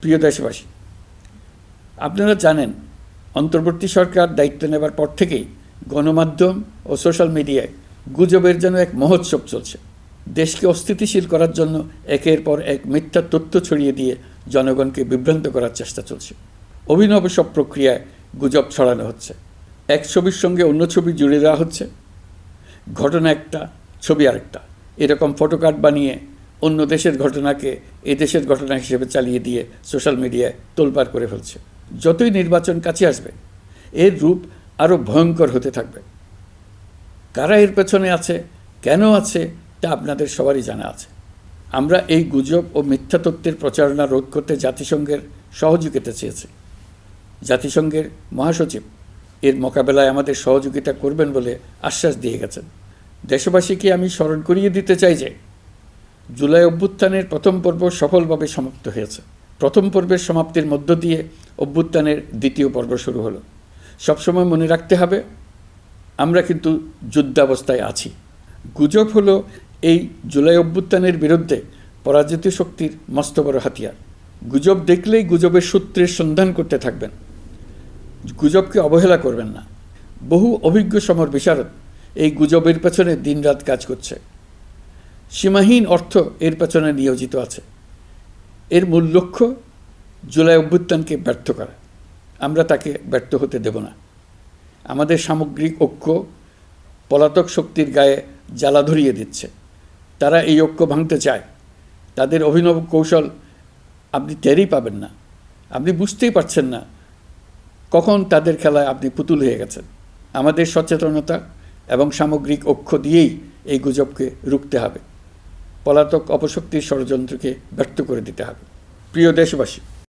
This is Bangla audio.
প্রিয় দেশবাসী, আপনারা জানেন অন্তর্বর্তী সরকার দায়িত্ব নেবার পর থেকেই গণমাধ্যম ও সোশ্যাল মিডিয়ায় গুজবের যেন এক মহোৎসব চলছে। দেশকে অস্থিতিশীল করার জন্য একের পর এক মিথ্যা তথ্য ছড়িয়ে দিয়ে জনগণকে বিভ্রান্ত করার চেষ্টা চলছে। অভিনব সব প্রক্রিয়ায় গুজব ছড়ানো হচ্ছে। এক ছবির সঙ্গে অন্য ছবি জুড়ে দেওয়া হচ্ছে, ঘটনা একটা ছবি আরেকটা, এরকম ফটোকার্ড বানিয়ে অন্য দেশের ঘটনাকে এ দেশের ঘটনা হিসেবে চালিয়ে দিয়ে সোশ্যাল মিডিয়ায় তোলপাড় করে ফেলছে। যতই নির্বাচন কাছে আসবে এর রূপ আরও ভয়ঙ্কর হতে থাকবে। কারা এর পেছনে আছে, কেন আছে, তা আপনাদের সবারই জানা আছে। আমরা এই গুজব ও মিথ্যা তথ্যের প্রচারণা রোধ করতে জাতিসংঘের সহযোগিতা চেয়েছি। জাতিসংঘের মহাসচিব এর মোকাবেলায় আমাদের সহযোগিতা করবেন বলে আশ্বাস দিয়ে গেছেন। দেশবাসীকে আমি স্মরণ করিয়ে দিতে চাই যে জুলাই অভ্যুত্থানের প্রথম পর্ব সফলভাবে সমাপ্ত হয়েছে। প্রথম পর্বের সমাপ্তির মধ্য দিয়ে অভ্যুত্থানের দ্বিতীয় পর্ব শুরু হলো। সবসময় মনে রাখতে হবে, আমরা কিন্তু যুদ্ধাবস্থায় আছি। গুজব হলো এই জুলাই অভ্যুত্থানের বিরুদ্ধে পরাজিত শক্তির মস্ত বড় হাতিয়ার। গুজব দেখলেই গুজবের সূত্রের সন্ধান করতে থাকবেন, গুজবকে অবহেলা করবেন না। বহু অভিজ্ঞ সমর বিশারদ এই গুজবের পেছনে দিনরাত কাজ করছে। সীমাহীন অর্থ এর পেছনে নিয়োজিত আছে। এর মূল লক্ষ্য জুলাই অভ্যুত্থানকে ব্যর্থ করা। আমরা তাকে ব্যর্থ হতে দেব না। আমাদের সামগ্রিক ঐক্য পলাতক শক্তির গায়ে জ্বালা ধরিয়ে দিচ্ছে। তারা এই ঐক্য ভাঙতে চায়। তাদের অভিনব কৌশল আপনি টেরই পাবেন না। আপনি বুঝতেই পারছেন না কখন তাদের খেলায় আপনি পুতুল হয়ে গেছেন। আমাদের সচেতনতা এবং সামগ্রিক ঐক্য দিয়েই এই গুজবকে রুখতে হবে। পলাতক অপশক্তির ষড়যন্ত্রকে ব্যর্থ করে দিতে হবে। প্রিয় দেশবাসী,